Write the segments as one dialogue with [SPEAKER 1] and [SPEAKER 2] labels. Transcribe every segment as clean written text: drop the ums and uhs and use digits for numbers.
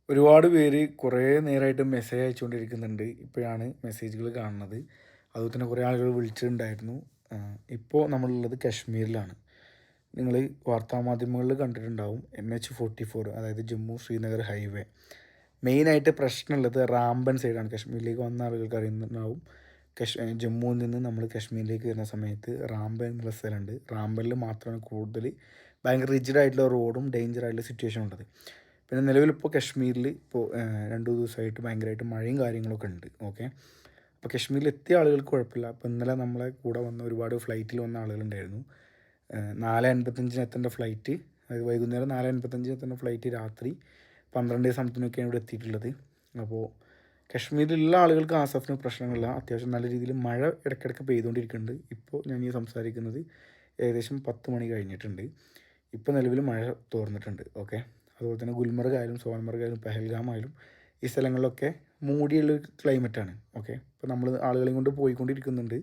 [SPEAKER 1] ഒരുപാട് പേര് കുറേ നേരമായിട്ട് മെസ്സേജ് അയച്ചുകൊണ്ടിരിക്കുന്നുണ്ട്. ഇപ്പോഴാണ് മെസ്സേജുകൾ കാണുന്നത്. അതുപോലെ തന്നെ കുറേ ആളുകൾ വിളിച്ചിട്ടുണ്ടായിരുന്നു. ഇപ്പോൾ നമ്മളുള്ളത് കശ്മീരിലാണ്. നിങ്ങൾ വാർത്താമാധ്യമങ്ങളിൽ കണ്ടിട്ടുണ്ടാവും NH44, അതായത് ജമ്മു ശ്രീനഗർ ഹൈവേ. മെയിനായിട്ട് പ്രശ്നമുള്ളത് റാംബൻ സൈഡാണ്. കശ്മീരിലേക്ക് വന്ന ആളുകൾക്ക് അറിയുന്നുണ്ടാവും. ജമ്മുവിൽ നിന്ന് നമ്മൾ കശ്മീരിലേക്ക് വരുന്ന സമയത്ത് റാംബൻ എന്നുള്ള സ്ഥലമുണ്ട്. റാംബനിൽ മാത്രമാണ് കൂടുതൽ ഭയങ്കര റിജിഡായിട്ടുള്ള റോഡും ഡേഞ്ചർ ആയിട്ടുള്ള സിറ്റുവേഷൻ ഉള്ളത്. പിന്നെ നിലവിലിപ്പോൾ കശ്മീരിൽ ഇപ്പോൾ 2 ദിവസമായിട്ട് ഭയങ്കരമായിട്ട് മഴയും കാര്യങ്ങളൊക്കെ ഉണ്ട്. ഓക്കെ, അപ്പോൾ കശ്മീരിൽ എത്തിയ ആളുകൾക്ക് കുഴപ്പമില്ല. അപ്പോൾ ഇന്നലെ നമ്മളെ കൂടെ വന്ന ഒരുപാട് ഫ്ലൈറ്റിൽ വന്ന ആളുകളുണ്ടായിരുന്നു. 4:55 എത്തേണ്ട ഫ്ലൈറ്റ്, അതായത് വൈകുന്നേരം 4:55 എത്തേണ്ട ഫ്ലൈറ്റ് രാത്രി 12 സംതിങ്ങൊക്കെയാണ് ഇവിടെ എത്തിയിട്ടുള്ളത്. അപ്പോൾ കശ്മീരിലുള്ള ആളുകൾക്ക് ആസഫിന് പ്രശ്നങ്ങളില്ല. അത്യാവശ്യം നല്ല രീതിയിൽ മഴ ഇടയ്ക്കിടയ്ക്ക് പെയ്തുകൊണ്ടിരിക്കുന്നുണ്ട്. ഇപ്പോൾ ഞാൻ ഈ സംസാരിക്കുന്നത് ഏകദേശം 10 മണി കഴിഞ്ഞിട്ടുണ്ട്. ഇപ്പോൾ നിലവിൽ മഴ തോർന്നിട്ടുണ്ട്. ഓക്കെ, അതുപോലെ തന്നെ ഗുൽമർഗ് ആയാലും സോൻമർഗ് ആയാലും പെഹൽഗാം ആയാലും ഈ സ്ഥലങ്ങളിലൊക്കെ മൂടിയുള്ളൊരു ക്ലൈമറ്റാണ്. ഓക്കെ, ഇപ്പോൾ നമ്മൾ ആളുകളെയും കൊണ്ട് പോയിക്കൊണ്ടിരിക്കുന്നുണ്ട്.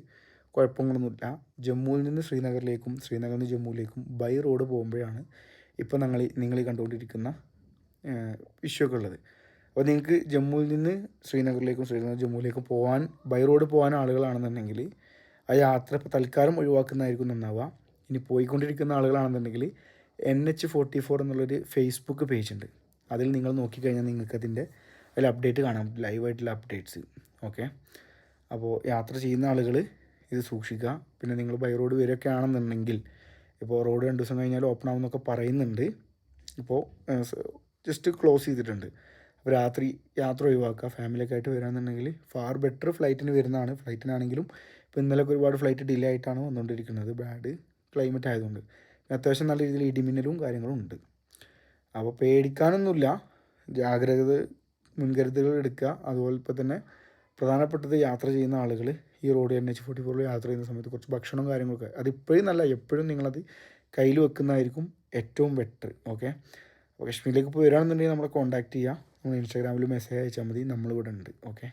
[SPEAKER 1] കുഴപ്പങ്ങളൊന്നുമില്ല. ജമ്മുവിൽ നിന്ന് ശ്രീനഗറിലേക്കും ശ്രീനഗറിൽ നിന്ന് ജമ്മുവിലേക്കും ബൈ റോഡ് പോകുമ്പോഴാണ് ഇപ്പോൾ നിങ്ങൾ ഈ കണ്ടുകൊണ്ടിരിക്കുന്ന ഇഷ്യൂ ഒക്കെ ഉള്ളത്. അപ്പോൾ നിങ്ങൾക്ക് ജമ്മുവിൽ നിന്ന് ശ്രീനഗറിലേക്കും ശ്രീനഗർ ജമ്മുവിലേക്കും പോകാൻ ബൈ റോഡ് പോകാൻ ആളുകളാണെന്നുണ്ടെങ്കിൽ ആ യാത്ര ഇപ്പോൾ തൽക്കാലം ഒഴിവാക്കുന്നതായിരിക്കും നന്നാവുക. ഇനി പോയിക്കൊണ്ടിരിക്കുന്ന ആളുകളാണെന്നുണ്ടെങ്കിൽ NH44 എന്നുള്ളൊരു ഫേസ്ബുക്ക് പേജ് ഉണ്ട്. അതിൽ നിങ്ങൾ നോക്കിക്കഴിഞ്ഞാൽ നിങ്ങൾക്ക് അതിൽ അപ്ഡേറ്റ് കാണാം, ലൈവായിട്ടുള്ള അപ്ഡേറ്റ്സ്. ഓക്കെ, അപ്പോൾ യാത്ര ചെയ്യുന്ന ആളുകൾ ഇത് സൂക്ഷിക്കുക. പിന്നെ നിങ്ങൾ ബൈ റോഡ് വരികയൊക്കെ ആണെന്നുണ്ടെങ്കിൽ, ഇപ്പോൾ റോഡ് 2 ദിവസം കഴിഞ്ഞാൽ ഓപ്പൺ ആവുമെന്നൊക്കെ പറയുന്നുണ്ട്. ഇപ്പോൾ ജസ്റ്റ് ക്ലോസ് ചെയ്തിട്ടുണ്ട്. അപ്പോൾ രാത്രി യാത്ര ഒഴിവാക്കുക. ഫാമിലിയൊക്കെ ആയിട്ട് വരികയാണെന്നുണ്ടെങ്കിൽ ഫാർ ബെറ്റർ ഫ്ലൈറ്റിന് വരുന്നതാണ്. ഫ്ലൈറ്റിനാണെങ്കിലും ഇപ്പോൾ ഇന്നലെയൊക്കെ ഒരുപാട് ഫ്ലൈറ്റ് ഡിലേ ആയിട്ടാണ് വന്നുകൊണ്ടിരിക്കുന്നത്, ബാഡ് ക്ലൈമറ്റ് ആയതുകൊണ്ട്. അത്യാവശ്യം നല്ല രീതിയിൽ ഇടിമിന്നലും കാര്യങ്ങളും ഉണ്ട്. അപ്പോൾ പേടിക്കാനൊന്നുമില്ല, ജാഗ്രത മുൻകരുതലുകൾ എടുക്കുക. അതുപോലെ ഇപ്പോൾ തന്നെ പ്രധാനപ്പെട്ടത് യാത്ര ചെയ്യുന്ന ആളുകൾ ഈ റോഡ് NH44 യാത്ര ചെയ്യുന്ന സമയത്ത് കുറച്ച് ഭക്ഷണവും കാര്യങ്ങളൊക്കെ അതിപ്പോഴും നല്ല എപ്പോഴും നിങ്ങളത് കയ്യിൽ വെക്കുന്നതായിരിക്കും ഏറ്റവും ബെറ്റർ. ഓക്കെ, അപ്പോൾ കശ്മീരിലേക്ക് ഇപ്പോൾ വരികയാണെന്നുണ്ടെങ്കിൽ നമ്മളെ കോൺടാക്റ്റ് ചെയ്യുക. നമ്മൾ ഇൻസ്റ്റാഗ്രാമിൽ മെസ്സേജ് അയച്ചാൽ മതി, നമ്മളിവിടെ ഉണ്ട്. ഓക്കെ.